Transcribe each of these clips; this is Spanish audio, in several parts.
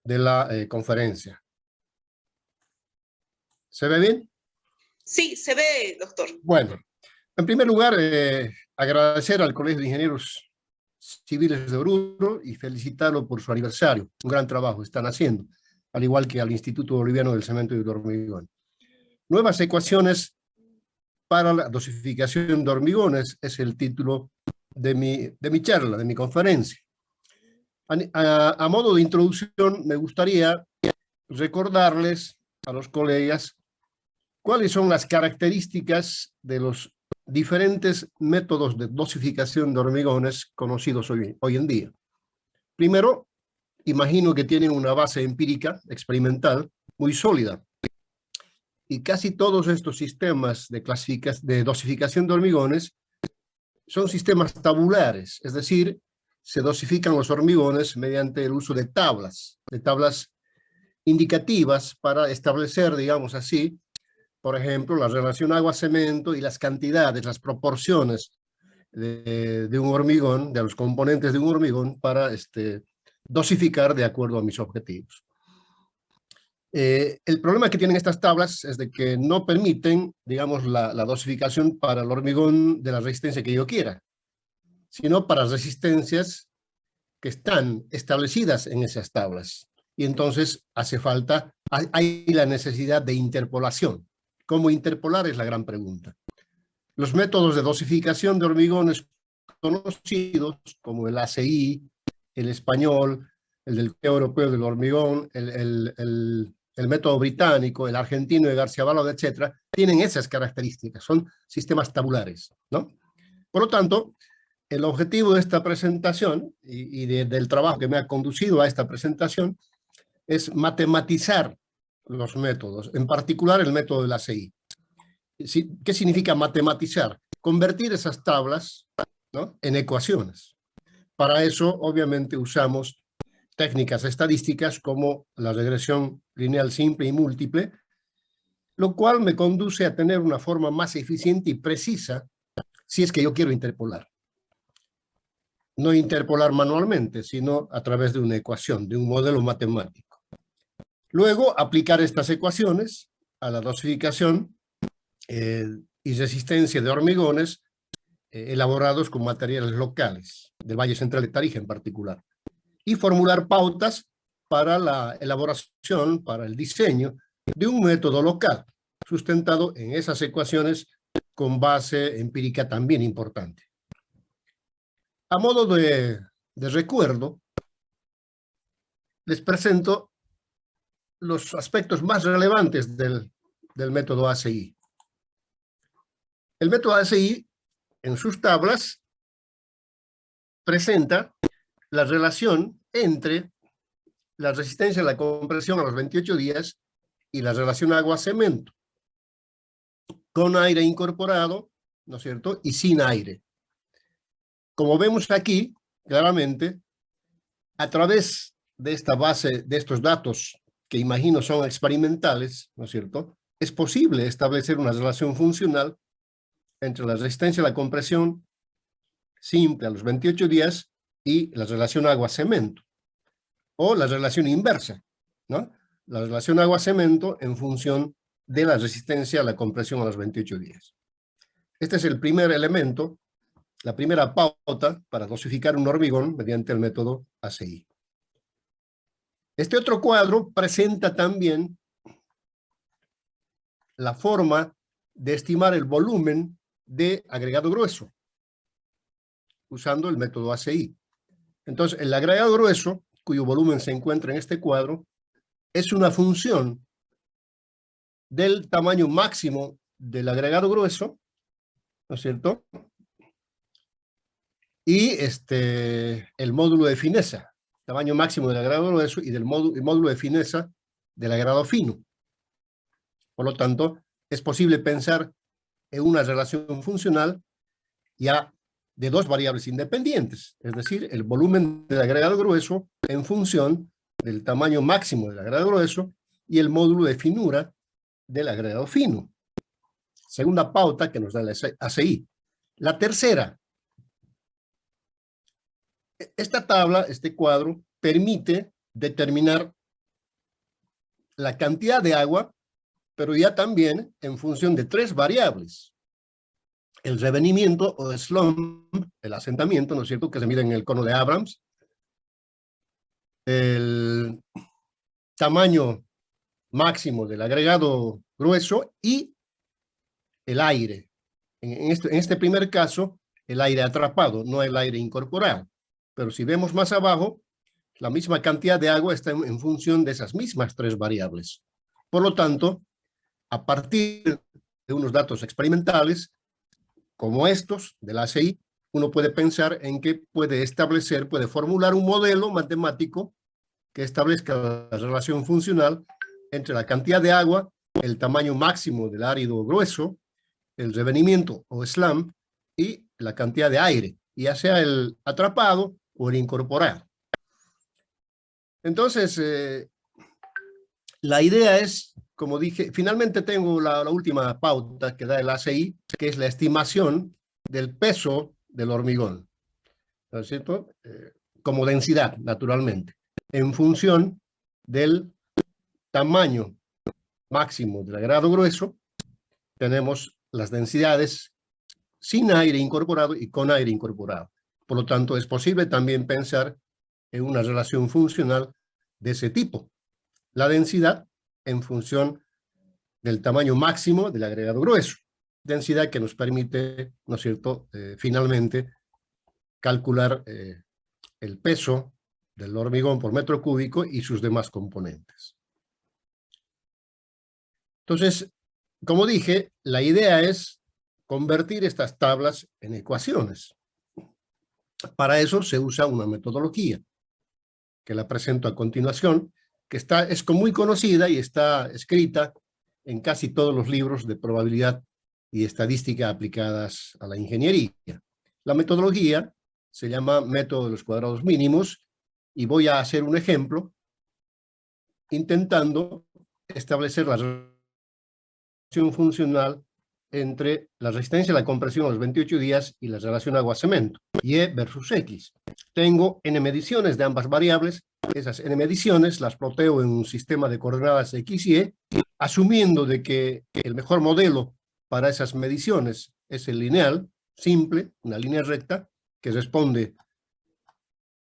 de la conferencia. ¿Se ve bien? Sí, se ve, doctor. Bueno, en primer lugar, agradecer al Colegio de Ingenieros Civiles de Oruro y felicitarlo por su aniversario. Un gran trabajo están haciendo, al igual que al Instituto Boliviano del Cemento y del Hormigón. Nuevas ecuaciones para la dosificación de hormigones es el título de mi charla, de mi conferencia. A modo de introducción, me gustaría recordarles a los colegas cuáles son las características de los diferentes métodos de dosificación de hormigones conocidos hoy en día. Primero, imagino que tienen una base empírica, experimental, muy sólida. Y casi todos estos sistemas de dosificación de hormigones son sistemas tabulares, es decir, se dosifican los hormigones mediante el uso de tablas indicativas para establecer, digamos así, por ejemplo, la relación agua-cemento y las cantidades, las proporciones de un hormigón, de los componentes de un hormigón para dosificar de acuerdo a mis objetivos. El problema que tienen estas tablas es de que no permiten, digamos, la dosificación para el hormigón de la resistencia que yo quiera, sino para resistencias que están establecidas en esas tablas. Y entonces hay la necesidad de interpolación. ¿Cómo interpolar? Es la gran pregunta. Los métodos de dosificación de hormigones conocidos, como el ACI, el español, el del europeo del hormigón, el método británico, el argentino de García Balado, etcétera, tienen esas características, son sistemas tabulares, ¿no? Por lo tanto, el objetivo de esta presentación y del trabajo que me ha conducido a esta presentación es matematizar los métodos, en particular el método del ACI. ¿Qué significa matematizar? Convertir esas tablas, ¿no?, en ecuaciones. Para eso, obviamente, usamos técnicas estadísticas como la regresión lineal simple y múltiple, lo cual me conduce a tener una forma más eficiente y precisa si es que yo quiero interpolar. No interpolar manualmente, sino a través de una ecuación, de un modelo matemático. Luego, aplicar estas ecuaciones a la dosificación y resistencia de hormigones elaborados con materiales locales, del Valle Central de Tarija en particular. Y formular pautas para la elaboración, para el diseño de un método local, sustentado en esas ecuaciones con base empírica también importante. A modo de recuerdo, les presento los aspectos más relevantes del método ACI. El método ACI, en sus tablas, presenta la relación entre la resistencia a la compresión a los 28 días y la relación agua-cemento, con aire incorporado, ¿no es cierto?, y sin aire. Como vemos aquí, claramente, a través de esta base, de estos datos, que imagino son experimentales, ¿no es cierto?, es posible establecer una relación funcional entre la resistencia a la compresión simple a los 28 días y la relación agua-cemento, o la relación inversa, ¿no? La relación agua-cemento en función de la resistencia a la compresión a los 28 días. Este es el primer elemento, la primera pauta para dosificar un hormigón mediante el método ACI. Este otro cuadro presenta también la forma de estimar el volumen de agregado grueso, usando el método ACI. Entonces, el agregado grueso, cuyo volumen se encuentra en este cuadro, es una función del tamaño máximo del agregado grueso, ¿no es cierto?, y el módulo de fineza, tamaño máximo del agregado grueso y del módulo de fineza del agregado fino. Por lo tanto, es posible pensar en una relación funcional ya de dos variables independientes, es decir, el volumen del agregado grueso en función del tamaño máximo del agregado grueso y el módulo de finura del agregado fino. Segunda pauta que nos da la ACI. La tercera, esta tabla, este cuadro, permite determinar la cantidad de agua, pero ya también en función de 3 variables. El revenimiento o slump, el asentamiento, ¿no es cierto?, que se mide en el cono de Abrams, el tamaño máximo del agregado grueso y el aire. En este primer caso, el aire atrapado, no el aire incorporado. Pero si vemos más abajo, la misma cantidad de agua está en función de esas mismas 3 variables. Por lo tanto, a partir de unos datos experimentales, como estos de la ACI, uno puede pensar en que puede formular un modelo matemático que establezca la relación funcional entre la cantidad de agua, el tamaño máximo del árido grueso, el revenimiento o slump y la cantidad de aire, ya sea el atrapado o el incorporado. Entonces, la idea es, como dije, finalmente tengo la última pauta que da el ACI, que es la estimación del peso del hormigón, ¿no es cierto? Como densidad, naturalmente, en función del tamaño máximo del agregado grueso, tenemos las densidades sin aire incorporado y con aire incorporado. Por lo tanto, es posible también pensar en una relación funcional de ese tipo. La densidad en función del tamaño máximo del agregado grueso. Densidad que nos permite, ¿no es cierto?, finalmente calcular el peso del hormigón por metro cúbico y sus demás componentes. Entonces, como dije, la idea es convertir estas tablas en ecuaciones. Para eso se usa una metodología, que la presento a continuación, que es muy conocida y está escrita en casi todos los libros de probabilidad y estadística aplicadas a la ingeniería. La metodología se llama método de los cuadrados mínimos y voy a hacer un ejemplo intentando establecer la relación funcional entre la resistencia a la compresión a los 28 días y la relación agua-cemento, Y versus X. Tengo n mediciones de ambas variables, esas n mediciones las ploteo en un sistema de coordenadas X y Y, asumiendo de que el mejor modelo para esas mediciones es el lineal, simple, una línea recta, que responde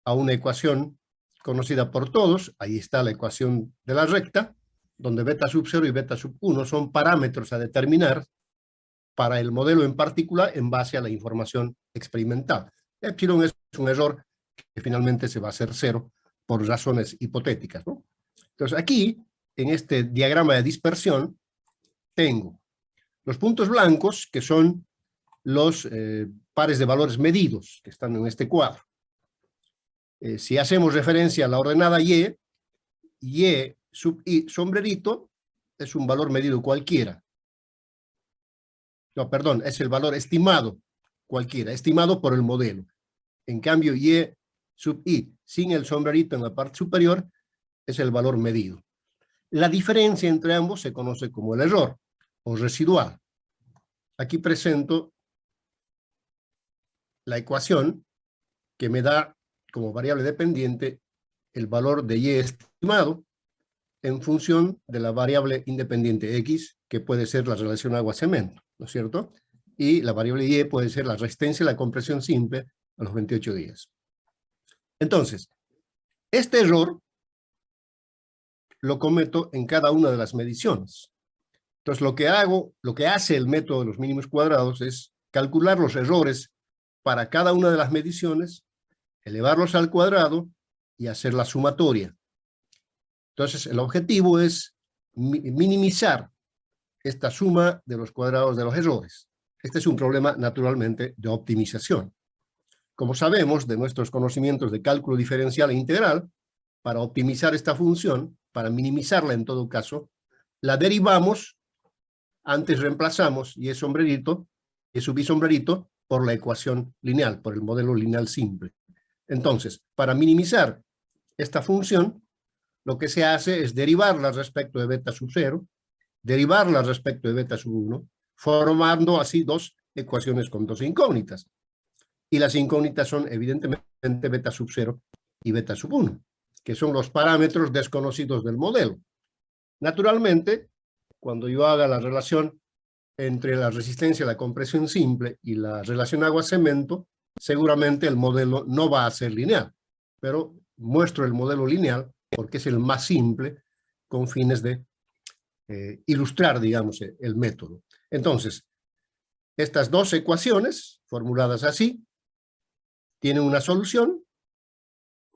a una ecuación conocida por todos. Ahí está la ecuación de la recta, donde beta sub 0 y beta sub 1 son parámetros a determinar para el modelo en particular en base a la información experimental. Epsilon es un error que finalmente se va a hacer 0 por razones hipotéticas, ¿no? Entonces aquí, en este diagrama de dispersión, tengo los puntos blancos, que son los pares de valores medidos que están en este cuadro. Si hacemos referencia a la ordenada Y sub I sombrerito es un valor medido cualquiera. No, perdón, es el valor estimado cualquiera, estimado por el modelo. En cambio, Y sub I sin el sombrerito en la parte superior es el valor medido. La diferencia entre ambos se conoce como el error o residual. Aquí presento la ecuación que me da como variable dependiente el valor de Y estimado en función de la variable independiente X, que puede ser la relación agua-cemento, ¿no es cierto? Y la variable Y puede ser la resistencia y la compresión simple a los 28 días. Entonces, este error lo cometo en cada una de las mediciones. Entonces, lo que hace el método de los mínimos cuadrados es calcular los errores para cada una de las mediciones, elevarlos al cuadrado y hacer la sumatoria. Entonces, el objetivo es minimizar esta suma de los cuadrados de los errores. Este es un problema, naturalmente, de optimización. Como sabemos de nuestros conocimientos de cálculo diferencial e integral, para optimizar esta función, para minimizarla en todo caso, la derivamos, antes reemplazamos Y sombrerito, Y sub I sombrerito, por la ecuación lineal, por el modelo lineal simple. Entonces, para minimizar esta función, lo que se hace es derivarla respecto de beta sub 0, derivarla respecto de beta sub 1, formando así dos ecuaciones con dos incógnitas. Y las incógnitas son evidentemente beta sub 0 y beta sub 1, que son los parámetros desconocidos del modelo. Naturalmente, cuando yo haga la relación entre la resistencia a la compresión simple y la relación agua-cemento, seguramente el modelo no va a ser lineal, pero muestro el modelo lineal porque es el más simple con fines de ilustrar, digamos, el método. Entonces, estas dos ecuaciones, formuladas así, tienen una solución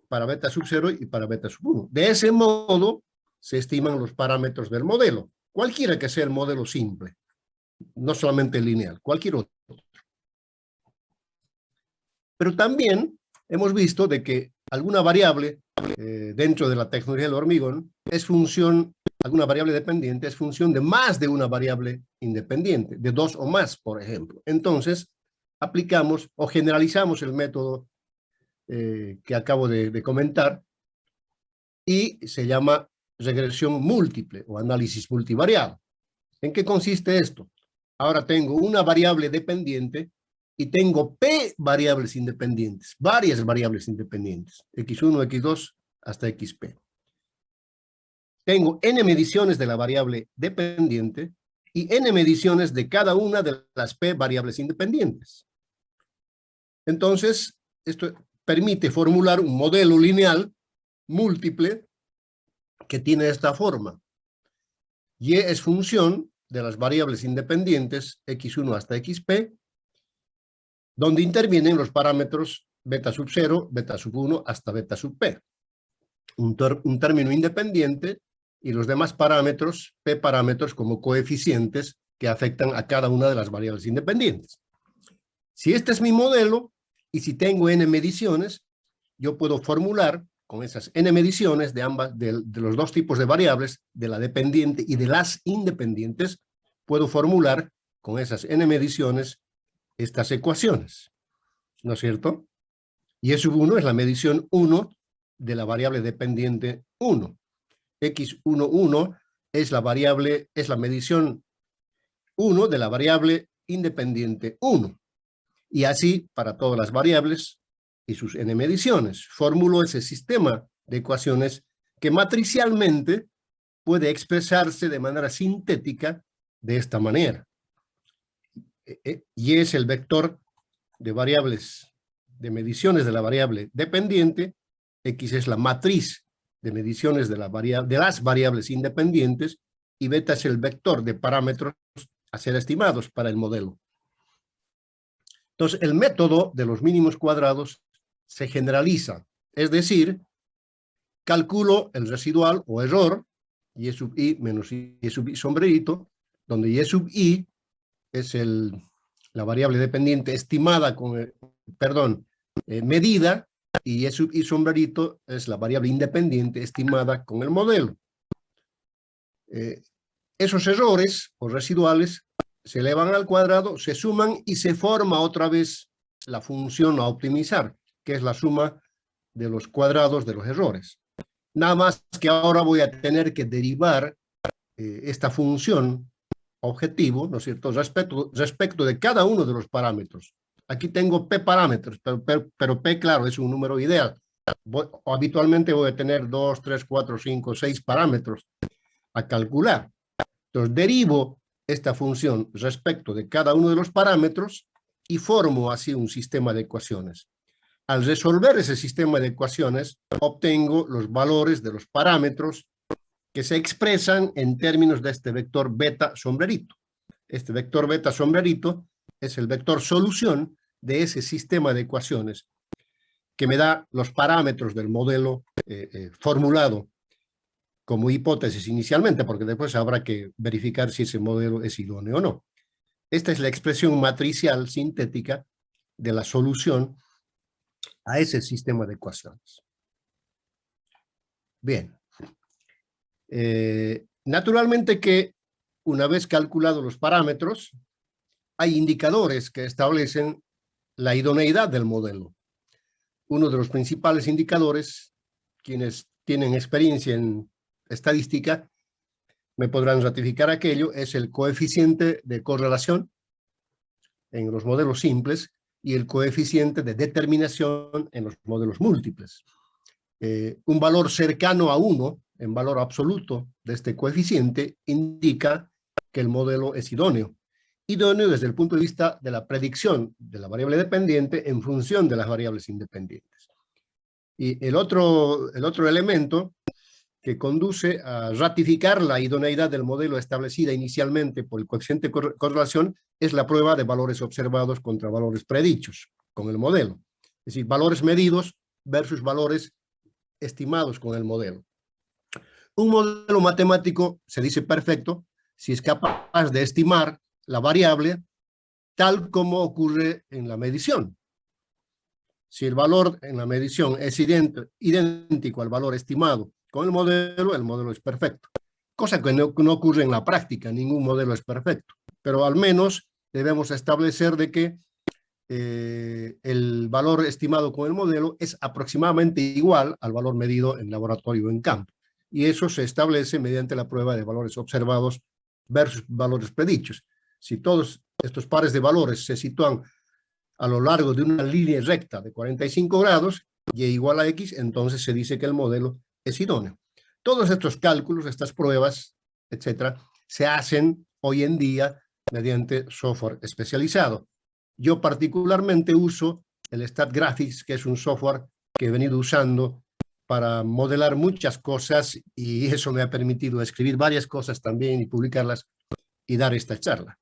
para beta sub 0 y para beta sub 1. De ese modo, se estiman los parámetros del modelo, cualquiera que sea el modelo simple, no solamente lineal, cualquier otro. Pero también hemos visto de que alguna variable dentro de la tecnología del hormigón es función, alguna variable dependiente es función de más de una variable independiente, de dos o más, por ejemplo. Entonces, aplicamos o generalizamos el método que acabo de comentar y se llama regresión múltiple o análisis multivariado. ¿En qué consiste esto? Ahora tengo una variable dependiente y tengo P variables independientes, varias variables independientes, X1, X2, hasta XP. Tengo N mediciones de la variable dependiente y N mediciones de cada una de las P variables independientes. Entonces, esto permite formular un modelo lineal múltiple que tiene esta forma. Y es función de las variables independientes X1 hasta XP, donde intervienen los parámetros beta sub 0, beta sub 1 hasta beta sub P. Un término independiente y los demás parámetros, P parámetros como coeficientes que afectan a cada una de las variables independientes. Si este es mi modelo y si tengo N mediciones, yo puedo formular con esas N mediciones de ambas, de los dos tipos de variables, de la dependiente y de las independientes, puedo formular con esas N mediciones estas ecuaciones, ¿no es cierto? Y S1 es la medición 1 de la variable dependiente 1. X11 es la variable, es la medición 1 de la variable independiente 1. Y así para todas las variables y sus N mediciones. Formulo ese sistema de ecuaciones que matricialmente puede expresarse de manera sintética de esta manera. Y es el vector de variables, de mediciones de la variable dependiente, X es la matriz de mediciones de las variables independientes, y beta es el vector de parámetros a ser estimados para el modelo. Entonces, el método de los mínimos cuadrados se generaliza, es decir, calculo el residual o error, y sub i menos y sub i sombrerito, donde y sub i es la variable dependiente estimada con, medida, y y sub i sombrerito es la variable independiente estimada con el modelo. Esos errores o residuales se elevan al cuadrado, se suman y se forma otra vez la función a optimizar, que es la suma de los cuadrados de los errores. Nada más que ahora voy a tener que derivar esta función objetivo, ¿no es cierto?, respecto de cada uno de los parámetros. Aquí tengo P parámetros, pero P, claro, es un número ideal. Habitualmente voy a tener 2, 3, 4, 5, 6 parámetros a calcular. Entonces, derivo esta función respecto de cada uno de los parámetros y formo así un sistema de ecuaciones. Al resolver ese sistema de ecuaciones, obtengo los valores de los parámetros que se expresan en términos de este vector beta sombrerito. Este vector beta sombrerito es el vector solución de ese sistema de ecuaciones que me da los parámetros del modelo formulado como hipótesis inicialmente, porque después habrá que verificar si ese modelo es idóneo o no. Esta es la expresión matricial sintética de la solución a ese sistema de ecuaciones. Bien. Naturalmente que una vez calculados los parámetros, hay indicadores que establecen la idoneidad del modelo. Uno de los principales indicadores, quienes tienen experiencia en estadística me podrán ratificar aquello, es el coeficiente de correlación en los modelos simples y el coeficiente de determinación en los modelos múltiples. Un valor cercano a 1 en valor absoluto de este coeficiente indica que el modelo es idóneo. Idóneo desde el punto de vista de la predicción de la variable dependiente en función de las variables independientes. Y el otro elemento que conduce a ratificar la idoneidad del modelo establecida inicialmente por el coeficiente de correlación es la prueba de valores observados contra valores predichos con el modelo. Es decir, valores medidos versus valores estimados con el modelo. Un modelo matemático se dice perfecto si es capaz de estimar la variable tal como ocurre en la medición. Si el valor en la medición es idéntico al valor estimado con el modelo es perfecto. Cosa que no ocurre en la práctica, ningún modelo es perfecto. Pero al menos debemos establecer de que el valor estimado con el modelo es aproximadamente igual al valor medido en laboratorio o en campo. Y eso se establece mediante la prueba de valores observados versus valores predichos. Si todos estos pares de valores se sitúan a lo largo de una línea recta de 45 grados, y igual a x, entonces se dice que el modelo es idóneo. Todos estos cálculos, estas pruebas, etcétera, se hacen hoy en día mediante software especializado. Yo particularmente uso el StatGraphics, que es un software que he venido usando para modelar muchas cosas, y eso me ha permitido escribir varias cosas también y publicarlas y dar esta charla.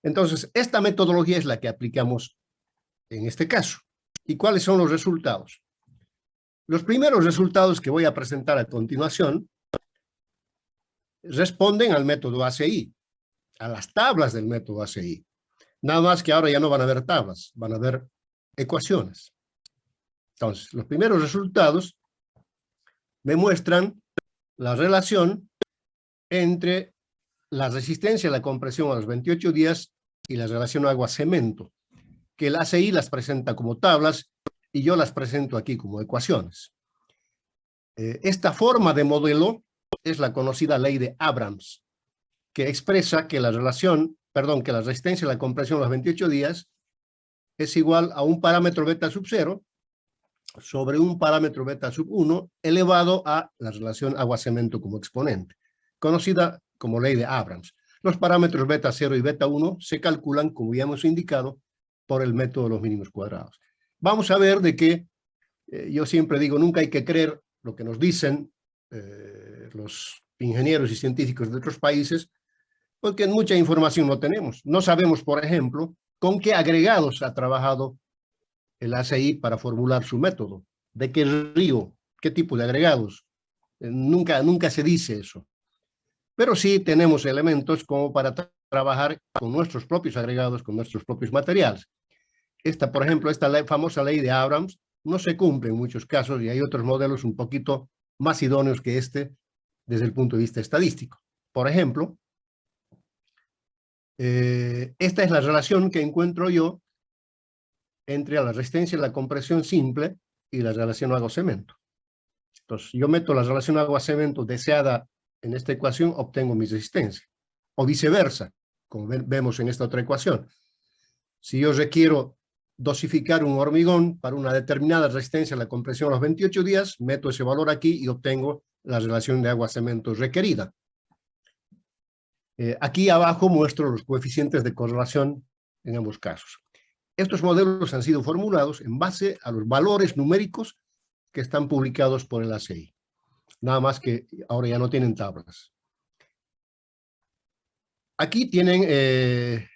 Entonces, esta metodología es la que aplicamos en este caso. ¿Y cuáles son los resultados? Los primeros resultados que voy a presentar a continuación responden al método ACI, a las tablas del método ACI. Nada más que ahora ya no van a haber tablas, van a haber ecuaciones. Entonces, los primeros resultados me muestran la relación entre la resistencia a la compresión a los 28 días y la relación agua-cemento, que el ACI las presenta como tablas y yo las presento aquí como ecuaciones. Esta forma de modelo es la conocida ley de Abrams, que expresa que la resistencia a la compresión a los 28 días es igual a un parámetro beta sub 0 sobre un parámetro beta sub 1 elevado a la relación agua-cemento como exponente, conocida como ley de Abrams. Los parámetros beta 0 y beta 1 se calculan, como ya hemos indicado, por el método de los mínimos cuadrados. Vamos a ver de que yo siempre digo, nunca hay que creer lo que nos dicen los ingenieros y científicos de otros países, porque mucha información no tenemos. No sabemos, por ejemplo, con qué agregados ha trabajado el ACI para formular su método, de qué río, qué tipo de agregados. Nunca se dice eso. Pero sí tenemos elementos como para trabajar con nuestros propios agregados, con nuestros propios materiales. Por ejemplo, esta famosa ley de Abrams no se cumple en muchos casos y hay otros modelos un poquito más idóneos que este desde el punto de vista estadístico. Por ejemplo, esta es la relación que encuentro yo entre la resistencia y la compresión simple y la relación agua-cemento. Entonces, yo meto la relación agua-cemento deseada en esta ecuación, obtengo mi resistencia. O viceversa, como vemos en esta otra ecuación. Si yo requiero dosificar un hormigón para una determinada resistencia a la compresión a los 28 días, meto ese valor aquí y obtengo la relación de agua-cemento requerida. Aquí abajo muestro los coeficientes de correlación en ambos casos. Estos modelos han sido formulados en base a los valores numéricos que están publicados por el ACI. Nada más que ahora ya no tienen tablas. Aquí tienen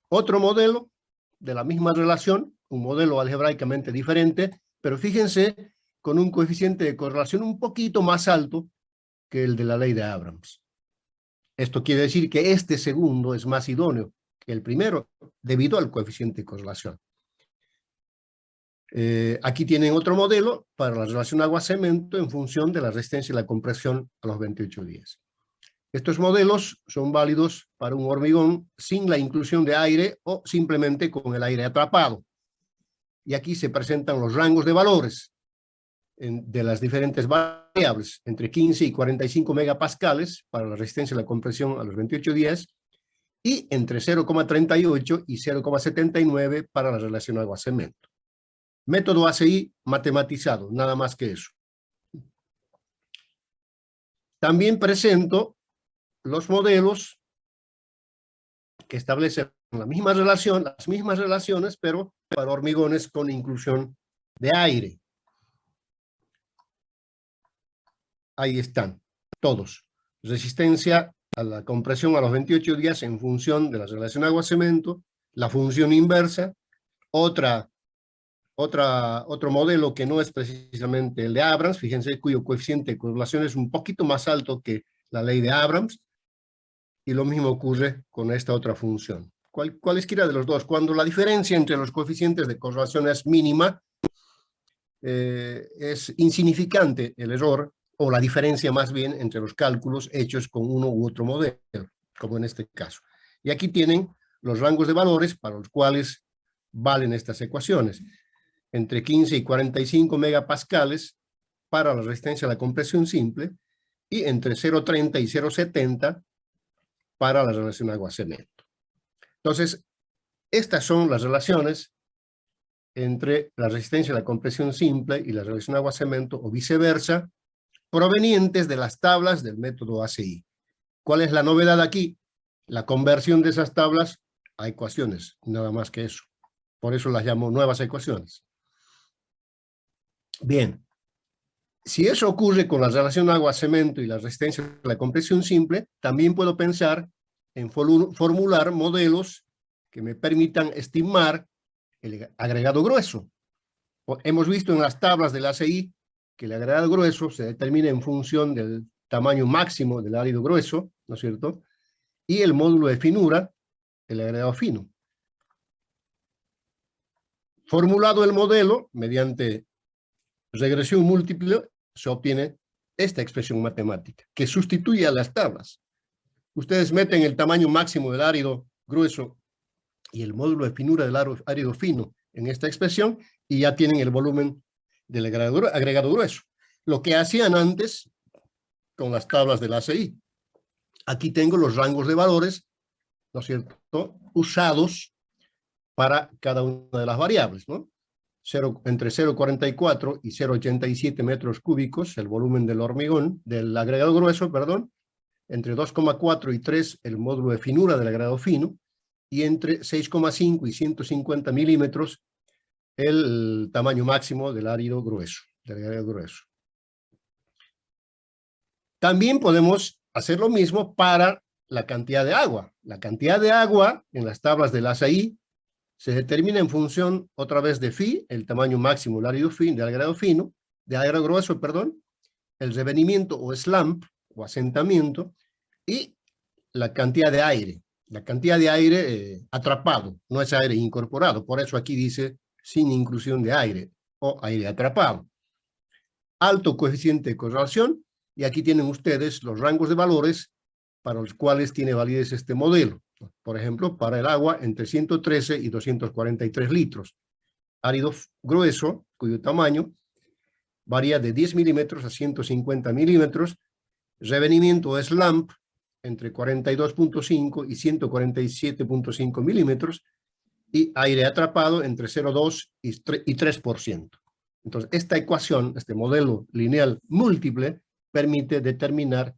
otro modelo de la misma relación, un modelo algebraicamente diferente, pero fíjense con un coeficiente de correlación un poquito más alto que el de la ley de Abrams. Esto quiere decir que este segundo es más idóneo que el primero debido al coeficiente de correlación. Aquí tienen otro modelo para la relación agua-cemento en función de la resistencia y la compresión a los 28 días. Estos modelos son válidos para un hormigón sin la inclusión de aire o simplemente con el aire atrapado. Y aquí se presentan los rangos de valores de las diferentes variables, entre 15 y 45 megapascales para la resistencia y la compresión a los 28 días, y entre 0,38 y 0,79 para la relación agua-cemento. Método ACI matematizado, nada más que eso. También presento los modelos que establecen las mismas relaciones, pero para hormigones con inclusión de aire. Ahí están, todos. Resistencia a la compresión a los 28 días en función de la relación agua-cemento, la función inversa, otro modelo que no es precisamente el de Abrams, fíjense, cuyo coeficiente de correlación es un poquito más alto que la ley de Abrams, y lo mismo ocurre con esta otra función. Cualesquiera de los dos, cuando la diferencia entre los coeficientes de correlación es mínima, es insignificante el error, o la diferencia más bien entre los cálculos hechos con uno u otro modelo, como en este caso. Y aquí tienen los rangos de valores para los cuales valen estas ecuaciones. Entre 15 y 45 megapascales para la resistencia a la compresión simple, y entre 0,30 y 0,70 para la relación agua-cemento. Entonces, estas son las relaciones entre la resistencia a la compresión simple y la relación agua-cemento, o viceversa, provenientes de las tablas del método ACI. ¿Cuál es la novedad aquí? La conversión de esas tablas a ecuaciones, nada más que eso. Por eso las llamo nuevas ecuaciones. Bien, si eso ocurre con la relación agua-cemento y la resistencia a la compresión simple, también puedo pensar en formular modelos que me permitan estimar el agregado grueso. Hemos visto en las tablas del ACI que el agregado grueso se determina en función del tamaño máximo del árido grueso, ¿no es cierto? Y el módulo de finura, el agregado fino. Formulado el modelo, mediante regresión múltiple, se obtiene esta expresión matemática, que sustituye a las tablas. Ustedes meten el tamaño máximo del árido grueso y el módulo de finura del árido fino en esta expresión, y ya tienen el volumen del agregado grueso. Lo que hacían antes con las tablas del ACI. Aquí tengo los rangos de valores, ¿no es cierto?, usados para cada una de las variables, ¿no? Entre 0,44 y 0,87 metros cúbicos, el volumen del hormigón, del agregado grueso, perdón, entre 2,4 y 3, el módulo de finura del agregado fino, y entre 6,5 y 150 milímetros, el tamaño máximo del árido grueso, del agregado grueso. También podemos hacer lo mismo para la cantidad de agua. La cantidad de agua en las tablas del ACI se determina en función, otra vez, de phi, el tamaño máximo del árido fino, del agregado fino, del agregado grueso, perdón, el revenimiento o slump, o asentamiento, y la cantidad de aire. La cantidad de aire atrapado, no es aire incorporado, por eso aquí dice sin inclusión de aire, o aire atrapado. Alto coeficiente de correlación, y aquí tienen ustedes los rangos de valores para los cuales tiene validez este modelo. Por ejemplo, para el agua entre 113 y 243 litros. Árido grueso, cuyo tamaño varía de 10 milímetros a 150 milímetros. Revenimiento o slump entre 42.5 y 147.5 milímetros. Y aire atrapado entre 0,2 y 3%. Entonces, esta ecuación, este modelo lineal múltiple, permite determinar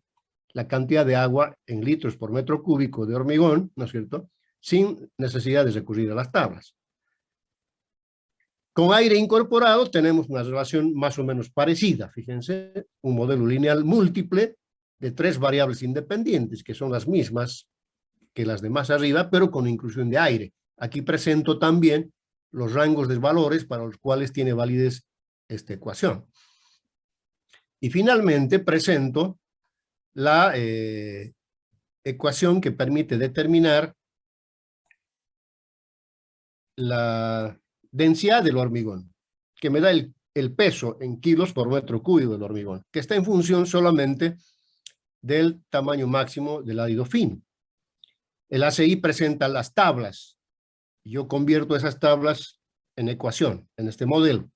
la cantidad de agua en litros por metro cúbico de hormigón, ¿no es cierto?, sin necesidad de recurrir a las tablas. Con aire incorporado tenemos una relación más o menos parecida, fíjense, un modelo lineal múltiple de 3 variables independientes, que son las mismas que las de más arriba, pero con inclusión de aire. Aquí presento también los rangos de valores para los cuales tiene validez esta ecuación. Y finalmente presento la ecuación que permite determinar la densidad del hormigón, que me da el peso en kilos por metro cúbico del hormigón, que está en función solamente del tamaño máximo del árido fino. El ACI presenta las tablas. Yo convierto esas tablas en ecuación, en este modelo.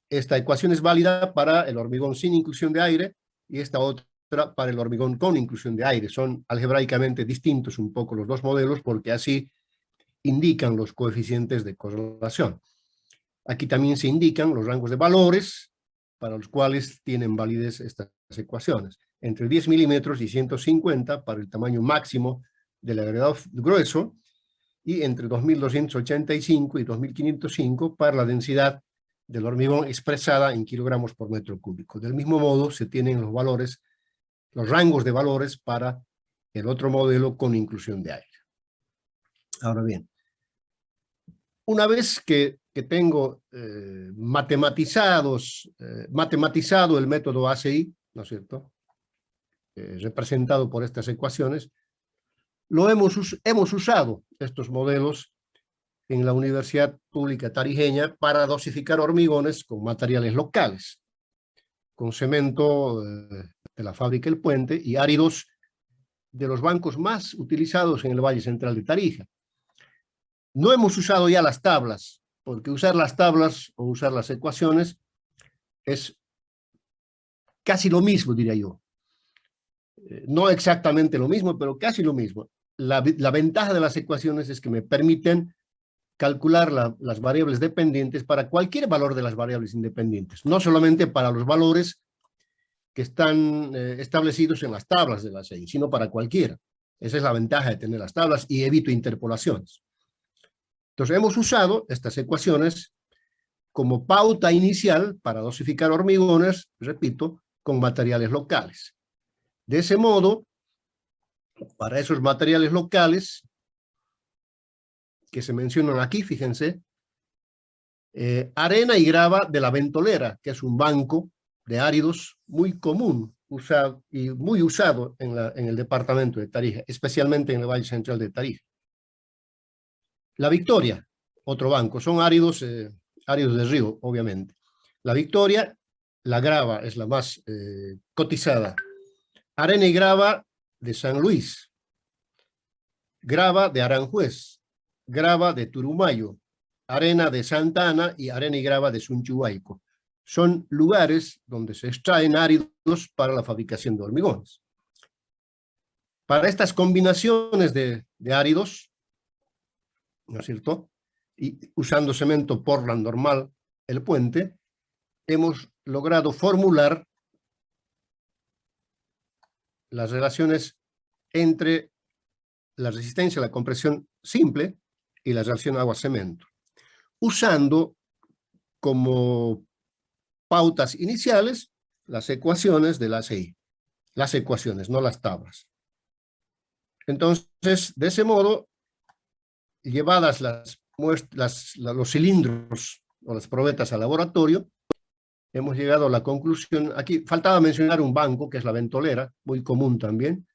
Esta ecuación es válida para el hormigón sin inclusión de aire y esta otra para el hormigón con inclusión de aire. Son algebraicamente distintos un poco los dos modelos porque así indican los coeficientes de correlación. Aquí también se indican los rangos de valores para los cuales tienen validez estas ecuaciones. entre 10 milímetros y 150 para el tamaño máximo del agregado grueso, y entre 2.285 y 2.505 para la densidad del hormigón expresada en kilogramos por metro cúbico. Del mismo modo, se tienen los valores, los rangos de valores para el otro modelo con inclusión de aire. Ahora bien, una vez que tengo matematizado el método ACI, ¿no es cierto?, representado por estas ecuaciones, hemos usado estos modelos en la Universidad Pública Tarijeña para dosificar hormigones con materiales locales, con cemento de la fábrica El Puente y áridos de los bancos más utilizados en el Valle Central de Tarija. No hemos usado ya las tablas, porque usar las tablas o usar las ecuaciones es casi lo mismo, diría yo. No exactamente lo mismo, pero casi lo mismo. La ventaja de las ecuaciones es que me permiten calcular las variables dependientes para cualquier valor de las variables independientes, no solamente para los valores que están establecidos en las tablas de la ACI, sino para cualquiera. Esa es la ventaja de tener las tablas y evito interpolaciones. Entonces hemos usado estas ecuaciones como pauta inicial para dosificar hormigones, repito, con materiales locales. De ese modo, para esos materiales locales que se mencionan aquí, fíjense, arena y grava de la Ventolera, que es un banco de áridos muy común y muy usado en el departamento de Tarija, especialmente en el Valle Central de Tarija. La Victoria, otro banco, son áridos de río, obviamente. La Victoria, la grava es la más cotizada. Arena y grava de San Luis, grava de Aranjuez, grava de Turumayo, arena de Santa Ana y arena y grava de Sunchuhuayco. Son lugares donde se extraen áridos para la fabricación de hormigones. Para estas combinaciones de áridos, ¿no es cierto?, y usando cemento Portland normal, El Puente, hemos logrado formular las relaciones entre la resistencia a la compresión simple y la relación agua-cemento, usando como pautas iniciales las ecuaciones de la ACI. Las ecuaciones, no las tablas. Entonces, de ese modo, llevadas los cilindros o las probetas al laboratorio, hemos llegado a la conclusión, aquí faltaba mencionar un banco, que es la Ventolera, muy común también.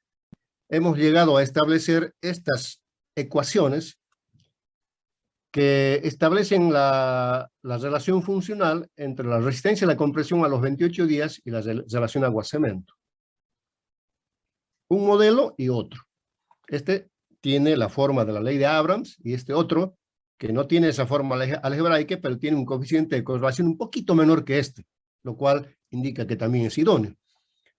Hemos llegado a establecer estas ecuaciones que establecen la relación funcional entre la resistencia y la compresión a los 28 días y la relación agua-cemento. Un modelo y otro. Este tiene la forma de la ley de Abrams y este otro, que no tiene esa forma algebraica, pero tiene un coeficiente de correlación un poquito menor que este, lo cual indica que también es idóneo.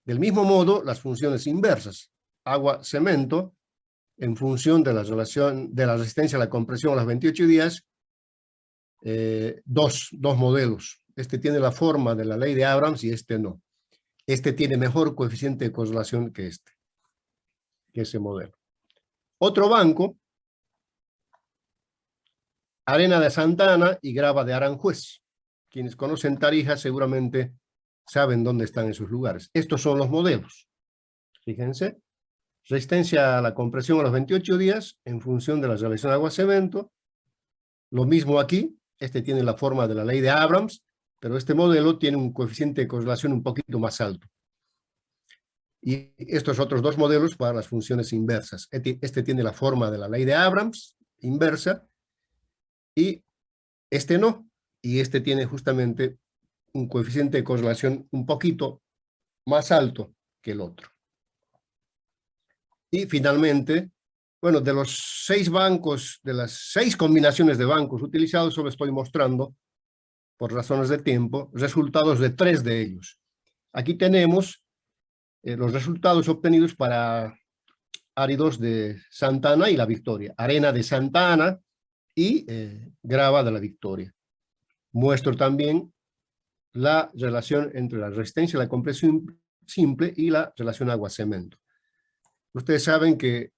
Del mismo modo, las funciones inversas, agua-cemento, en función de la relación de la resistencia a la compresión a los 28 días, dos modelos. Este tiene la forma de la ley de Abrams y este no. Este tiene mejor coeficiente de correlación que ese modelo. Otro banco, arena de Santa Ana y grava de Aranjuez. Quienes conocen Tarija seguramente saben dónde están esos lugares. Estos son los modelos. Fíjense. Resistencia a la compresión a los 28 días en función de la relación agua-cemento. Lo mismo aquí. Este tiene la forma de la ley de Abrams, pero este modelo tiene un coeficiente de correlación un poquito más alto. Y estos otros dos modelos para las funciones inversas. Este tiene la forma de la ley de Abrams, inversa, y este no. Y este tiene justamente un coeficiente de correlación un poquito más alto que el otro. Y finalmente, bueno, de los 6 bancos, de las 6 combinaciones de bancos utilizados, solo estoy mostrando, por razones de tiempo, resultados de 3 de ellos. Aquí tenemos los resultados obtenidos para áridos de Santa Ana y la Victoria. Arena de Santa Ana y grava de la Victoria. Muestro también la relación entre la resistencia y la compresión simple y la relación agua-cemento. Ustedes saben que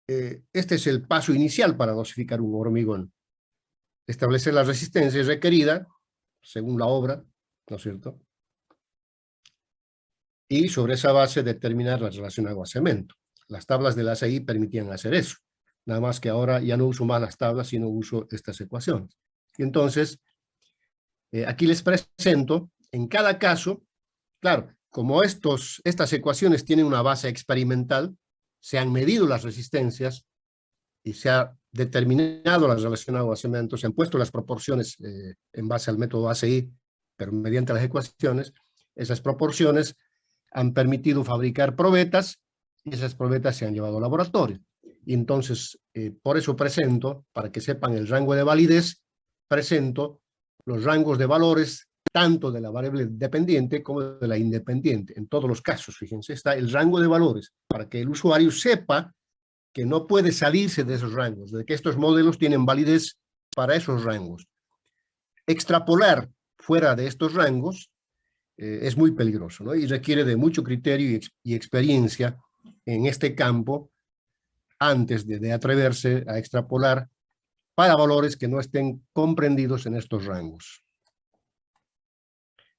este es el paso inicial para dosificar un hormigón. Establecer la resistencia requerida, según la obra, ¿no es cierto? Y sobre esa base determinar la relación agua-cemento. Las tablas del ACI permitían hacer eso. Nada más que ahora ya no uso más las tablas, sino uso estas ecuaciones. Y entonces, aquí les presento, en cada caso, claro, como estas ecuaciones tienen una base experimental, se han medido las resistencias y se ha determinado la relación agua-cemento, se han puesto las proporciones en base al método ACI, pero mediante las ecuaciones, esas proporciones han permitido fabricar probetas y esas probetas se han llevado al laboratorio. Y entonces, por eso presento, para que sepan el rango de validez, presento los rangos de valores tanto de la variable dependiente como de la independiente. En todos los casos, fíjense, está el rango de valores para que el usuario sepa que no puede salirse de esos rangos, de que estos modelos tienen validez para esos rangos. Extrapolar fuera de estos rangos es muy peligroso, ¿no? Y requiere de mucho criterio y experiencia en este campo antes de atreverse a extrapolar para valores que no estén comprendidos en estos rangos.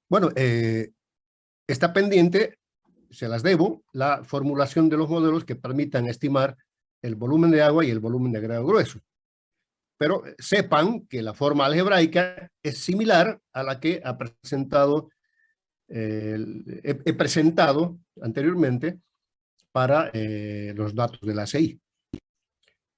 Bueno, está pendiente, se las debo, la formulación de los modelos que permitan estimar el volumen de agua y el volumen de grado grueso. Pero sepan que la forma algebraica es similar a la que ha presentado, he presentado anteriormente para los datos de la ACI.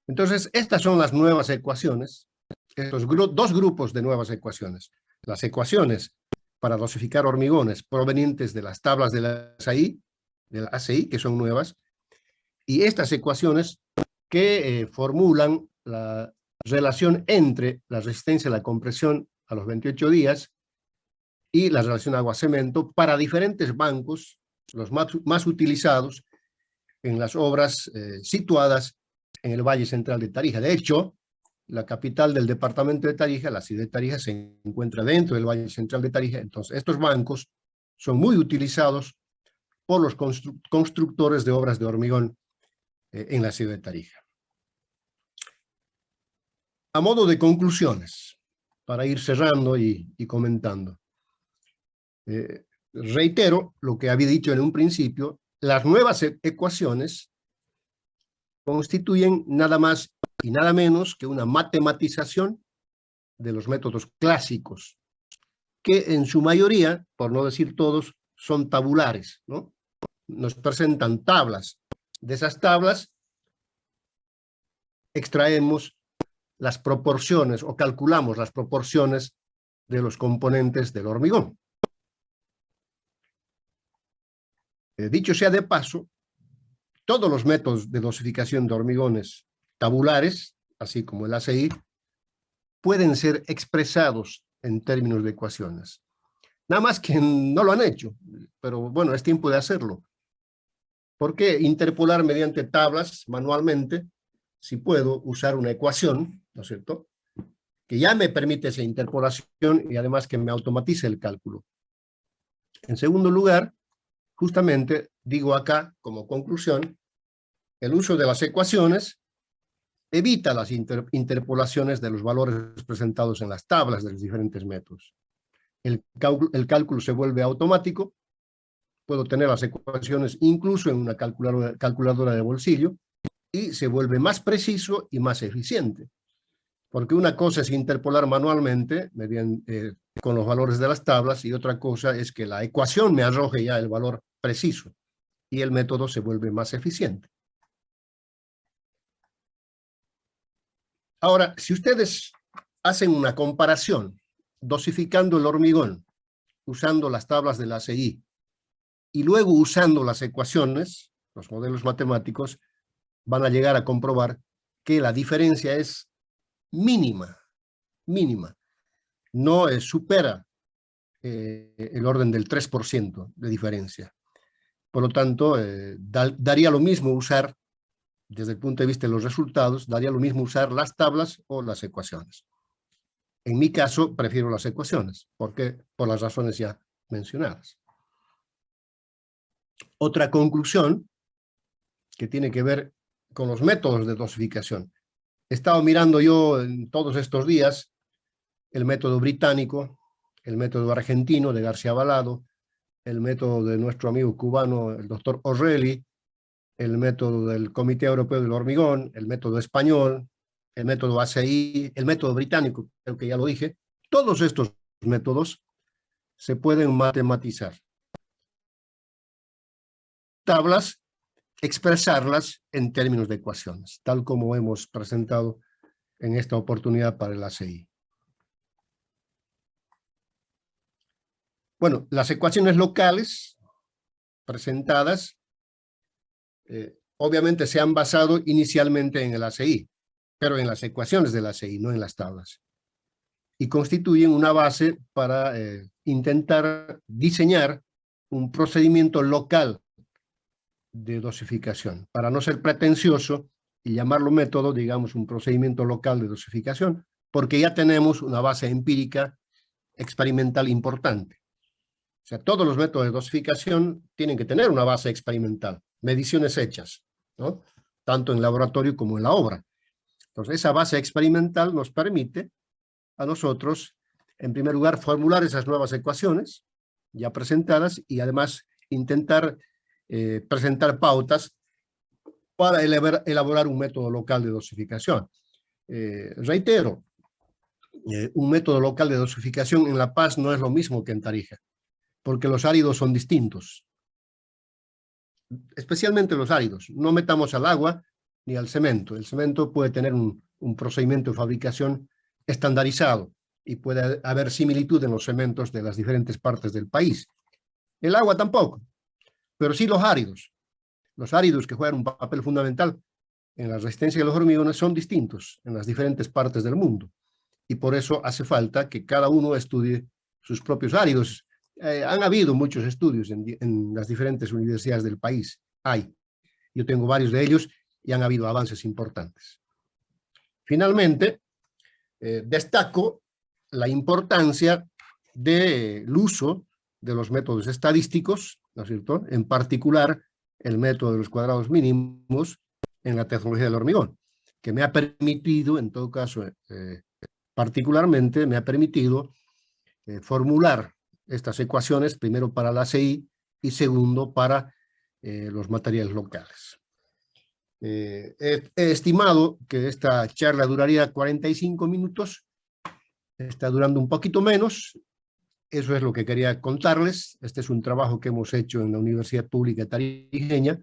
Entonces, estas son las nuevas ecuaciones, estos dos grupos de nuevas ecuaciones. Las ecuaciones para dosificar hormigones provenientes de las tablas de la ACI, que son nuevas, y estas ecuaciones que formulan la relación entre la resistencia a la compresión a los 28 días y la relación agua-cemento para diferentes bancos, los más utilizados en las obras situadas en el Valle Central de Tarija. De hecho, la capital del departamento de Tarija, la ciudad de Tarija, se encuentra dentro del Valle Central de Tarija. Entonces, estos bancos son muy utilizados por los constructores de obras de hormigón en la ciudad de Tarija. A modo de conclusiones, para ir cerrando y comentando, reitero lo que había dicho en un principio, las nuevas ecuaciones constituyen nada más y nada menos que una matematización de los métodos clásicos, que en su mayoría, por no decir todos, son tabulares, ¿no? Nos presentan tablas. De esas tablas extraemos las proporciones o calculamos las proporciones de los componentes del hormigón. Dicho sea de paso, todos los métodos de dosificación de hormigones tabulares, así como el ACI, pueden ser expresados en términos de ecuaciones. Nada más que no lo han hecho, pero bueno, es tiempo de hacerlo. ¿Por qué interpolar mediante tablas manualmente si puedo usar una ecuación, ¿no es cierto?, que ya me permite esa interpolación y además que me automatice el cálculo? En segundo lugar, justamente digo acá como conclusión, el uso de las ecuaciones evita las interpolaciones de los valores presentados en las tablas de los diferentes métodos. El cálculo se vuelve automático, puedo tener las ecuaciones incluso en una calculadora de bolsillo, y se vuelve más preciso y más eficiente. Porque una cosa es interpolar manualmente con los valores de las tablas, y otra cosa es que la ecuación me arroje ya el valor preciso, y el método se vuelve más eficiente. Ahora, si ustedes hacen una comparación dosificando el hormigón usando las tablas de la ACI y luego usando las ecuaciones, los modelos matemáticos, van a llegar a comprobar que la diferencia es mínima, mínima. No supera el orden del 3% de diferencia. Por lo tanto, daría lo mismo usar, desde el punto de vista de los resultados, daría lo mismo usar las tablas o las ecuaciones. En mi caso, prefiero las ecuaciones, porque por las razones ya mencionadas. otra conclusión que tiene que ver con los métodos de dosificación. He estado mirando yo en todos estos días el método británico, el método argentino de García Avalado, el método de nuestro amigo cubano, el doctor O'Reilly, el método del Comité Europeo del Hormigón, el método español, el método ACI, el método británico, creo que ya lo dije. Todos estos métodos se pueden matematizar. Tablas, expresarlas en términos de ecuaciones, tal como hemos presentado en esta oportunidad para el ACI. Bueno, las ecuaciones locales presentadas obviamente se han basado inicialmente en el ACI, pero en las ecuaciones del ACI, no en las tablas. Y constituyen una base para intentar diseñar un procedimiento local de dosificación. Para no ser pretencioso y llamarlo método, digamos un procedimiento local de dosificación, porque ya tenemos una base empírica experimental importante. O sea, todos los métodos de dosificación tienen que tener una base experimental, mediciones hechas, ¿no? Tanto en laboratorio como en la obra. Entonces, esa base experimental nos permite a nosotros, en primer lugar, formular esas nuevas ecuaciones ya presentadas y además intentar presentar pautas para elaborar un método local de dosificación. Reitero, un método local de dosificación en La Paz no es lo mismo que en Tarija, porque los áridos son distintos. Especialmente los áridos. No metamos al agua ni al cemento. El cemento puede tener un procedimiento de fabricación estandarizado y puede haber similitud en los cementos de las diferentes partes del país. El agua tampoco, pero sí los áridos. Los áridos, que juegan un papel fundamental en la resistencia de los hormigones, son distintos en las diferentes partes del mundo. Y por eso hace falta que cada uno estudie sus propios áridos. Han habido muchos estudios en las diferentes universidades del país. Yo tengo varios de ellos y han habido avances importantes. Finalmente, destaco la importancia del uso de los métodos estadísticos, ¿no es cierto?, en particular el método de los cuadrados mínimos en la tecnología del hormigón, que me ha permitido, en todo caso, particularmente me ha permitido formular estas ecuaciones, primero para la ACI y segundo para los materiales locales. He estimado que esta charla duraría 45 minutos, está durando un poquito menos. Eso es lo que quería contarles. Este es un trabajo que hemos hecho en la Universidad Pública Tarijeña,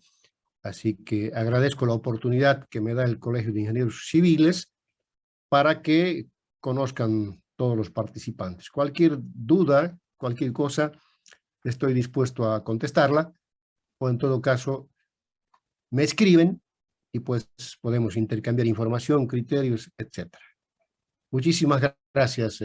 así que agradezco la oportunidad que me da el Colegio de Ingenieros Civiles para que conozcan todos los participantes. Cualquier duda, cualquier cosa, estoy dispuesto a contestarla, o en todo caso, me escriben y pues podemos intercambiar información, criterios, etc. Muchísimas gracias.